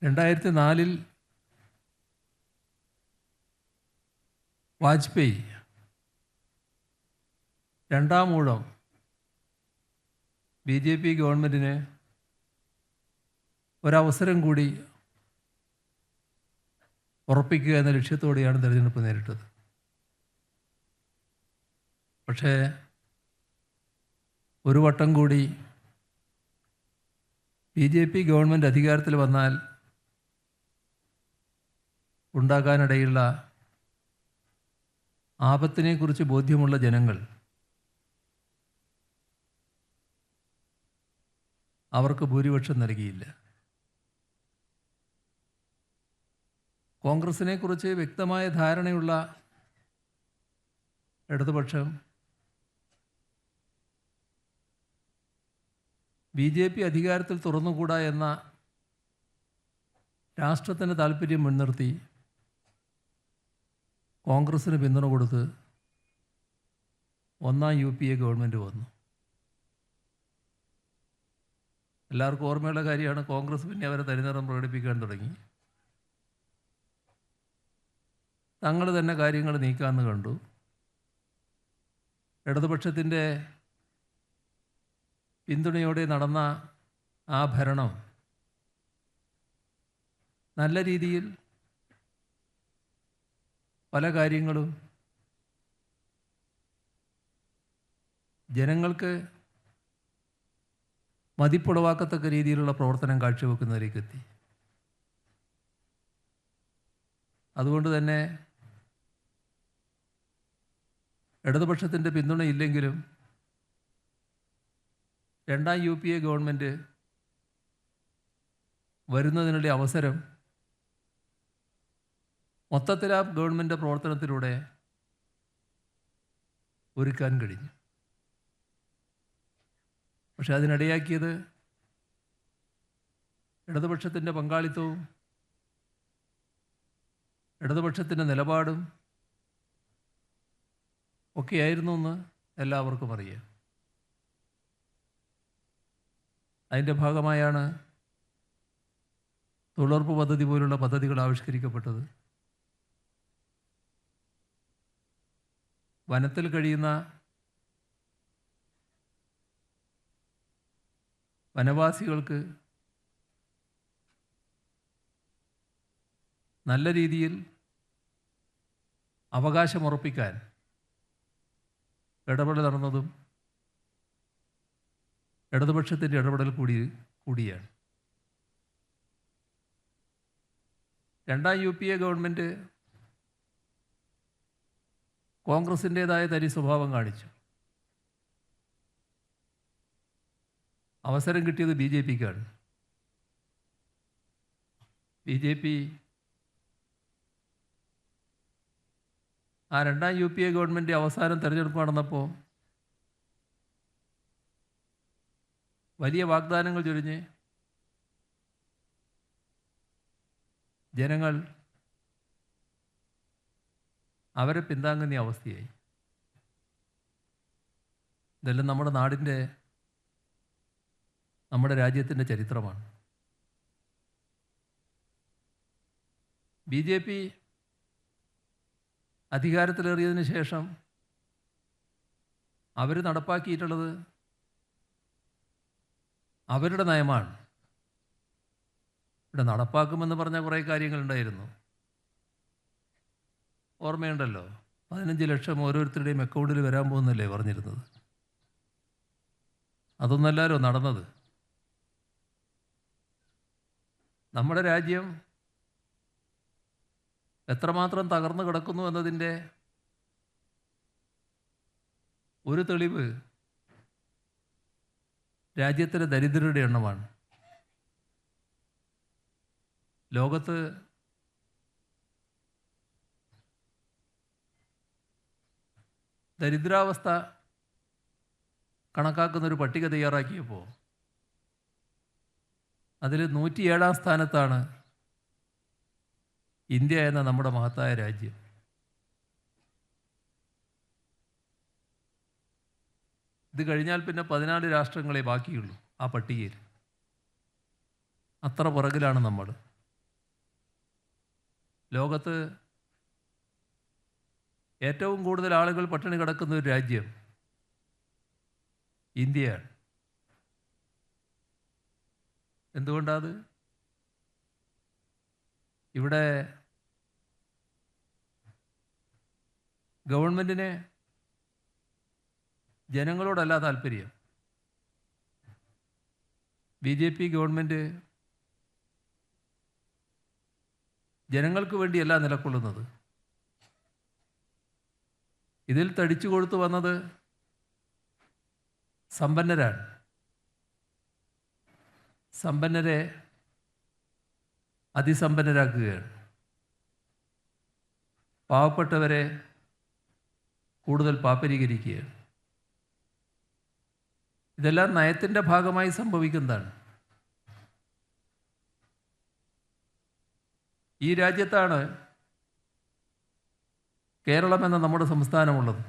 2004 വാജ്പേയി രണ്ടാം ഊഴം BJP ഗവൺമെൻറ്റിന് ഒരവസരം കൂടി ഉറപ്പിക്കുക എന്ന ലക്ഷ്യത്തോടെയാണ് തിരഞ്ഞെടുപ്പ് നേരിട്ടത്. പക്ഷേ ഒരു വട്ടം കൂടി BJP ഗവൺമെൻറ് അധികാരത്തിൽ വന്നാൽ ഉണ്ടാകാനിടയുള്ള ആപത്തിനെക്കുറിച്ച് ബോധ്യമുള്ള ജനങ്ങൾ അവർക്ക് ഭൂരിപക്ഷം നൽകിയില്ല. കോൺഗ്രസിനെക്കുറിച്ച് വ്യക്തമായ ധാരണയുള്ള ഇടതുപക്ഷം BJP അധികാരത്തിൽ തുറന്നുകൂടാ എന്ന രാഷ്ട്രത്തിൻ്റെ താല്പര്യം മുൻനിർത്തി കോൺഗ്രസ്സിന് പിന്തുണ കൊടുത്ത് ഒന്നാം UPA ഗവൺമെൻറ് വന്നു. എല്ലാവർക്കും ഓർമ്മയുള്ള കാര്യമാണ്. കോൺഗ്രസ് പിന്നെ അവരെ തനിനിറം പ്രകടിപ്പിക്കാൻ തുടങ്ങി. തങ്ങൾ തന്നെ കാര്യങ്ങൾ നീക്കാമെന്ന് കണ്ടു. ഇടതുപക്ഷത്തിൻ്റെ പിന്തുണയോടെ നടന്ന ആ ഭരണം നല്ല രീതിയിൽ പല കാര്യങ്ങളും ജനങ്ങൾക്ക് മതിപ്പുളവാക്കത്തക്ക രീതിയിലുള്ള പ്രവർത്തനം കാഴ്ചവെക്കുന്നതിലേക്ക് എത്തി. അതുകൊണ്ട് തന്നെ ഇടതുപക്ഷത്തിൻ്റെ പിന്തുണയില്ലെങ്കിലും രണ്ടാം UPA ഗവൺമെൻറ് വരുന്നതിനുള്ള അവസരം മൊത്തത്തിൽ ആ ഗവൺമെൻറ് പ്രവർത്തനത്തിലൂടെ ഒരുക്കാൻ കഴിഞ്ഞു. പക്ഷെ അതിനിടയാക്കിയത് ഇടതുപക്ഷത്തിൻ്റെ പങ്കാളിത്തവും ഇടതുപക്ഷത്തിൻ്റെ നിലപാടും ഒക്കെയായിരുന്നു എന്ന് എല്ലാവർക്കും അറിയാം. അതിൻ്റെ ഭാഗമായാണ് തൊഴിലുറപ്പ് പദ്ധതി പോലുള്ള പദ്ധതികൾ ആവിഷ്കരിക്കപ്പെട്ടത്. വനത്തിൽ കഴിയുന്ന വനവാസികൾക്ക് നല്ല രീതിയിൽ അവകാശമുറപ്പിക്കാൻ ഇടപെടൽ നടന്നതും ഇടതുപക്ഷത്തിൻ്റെ ഇടപെടൽ കൂടിയാണ്. രണ്ടാം UPA ഗവൺമെൻറ് കോൺഗ്രസിൻ്റേതായ തനി സ്വഭാവം കാണിച്ചു. അവസരം കിട്ടിയത് BJPക്കാണ്. BJP ആ രണ്ടാം UPA ഗവൺമെൻറ് അവസാനം തെരഞ്ഞെടുപ്പ് നടന്നപ്പോൾ വലിയ വാഗ്ദാനങ്ങൾ ചൊരിഞ്ഞ് ജനങ്ങൾ അവരെ പിന്താങ്ങുന്ന അവസ്ഥയായി. ഇതെല്ലാം നമ്മുടെ രാജ്യത്തിൻ്റെ ചരിത്രമാണ്. BJP അധികാരത്തിലേറിയതിന് ശേഷം അവർ നടപ്പാക്കിയിട്ടുള്ളത് അവരുടെ നയമാണ്. ഇവിടെ നടപ്പാക്കുമെന്ന് പറഞ്ഞ കുറേ കാര്യങ്ങളുണ്ടായിരുന്നു. ഓർമ്മയുണ്ടല്ലോ, 15 ലക്ഷം ഓരോരുത്തരുടെയും അക്കൗണ്ടിൽ വരാൻ പോകുന്നല്ലേ പറഞ്ഞിരുന്നത്. അതൊന്നല്ലാലോ നടന്നത്. നമ്മുടെ രാജ്യം എത്രമാത്രം തകർന്നു കിടക്കുന്നു എന്നതിൻ്റെ ഒരു തെളിവ് രാജ്യത്തിലെ ദരിദ്രരുടെ എണ്ണമാണ്. ലോകത്ത് ദരിദ്രാവസ്ഥ കണക്കാക്കുന്നൊരു പട്ടിക തയ്യാറാക്കിയപ്പോൾ അതിൽ 107-ാം സ്ഥാനത്താണ് ഇന്ത്യ എന്ന നമ്മുടെ മഹത്തായ രാജ്യം. ഇത് കഴിഞ്ഞാൽ പിന്നെ 14 രാഷ്ട്രങ്ങളെ ബാക്കിയുള്ളൂ ആ പട്ടികയിൽ. അത്ര പുറകിലാണ് നമ്മൾ. ലോകത്ത് ഏറ്റവും കൂടുതൽ ആളുകൾ പട്ടിണി കിടക്കുന്ന ഒരു രാജ്യം ഇന്ത്യയാണ്. എന്തുകൊണ്ടാത്? ഇവിടെ ഗവൺമെൻറ്റിന് ജനങ്ങളോടല്ല താല്പര്യം. BJP ഗവൺമെൻറ് ജനങ്ങൾക്ക് വേണ്ടിയല്ല നിലകൊള്ളുന്നത്. ഇതിൽ തടിച്ചു കൊടുത്തു വന്നത് സമ്പന്നരാണ്. സമ്പന്നരെ അതിസമ്പന്നരാക്കുകയാണ്. പാവപ്പെട്ടവരെ കൂടുതൽ പാപ്പരീകരിക്കുകയാണ്. ഇതെല്ലാം നയത്തിൻ്റെ ഭാഗമായി സംഭവിക്കുന്നതാണ്. ഈ രാജ്യത്താണ് കേരളം എന്ന നമ്മുടെ സംസ്ഥാനമുള്ളത്.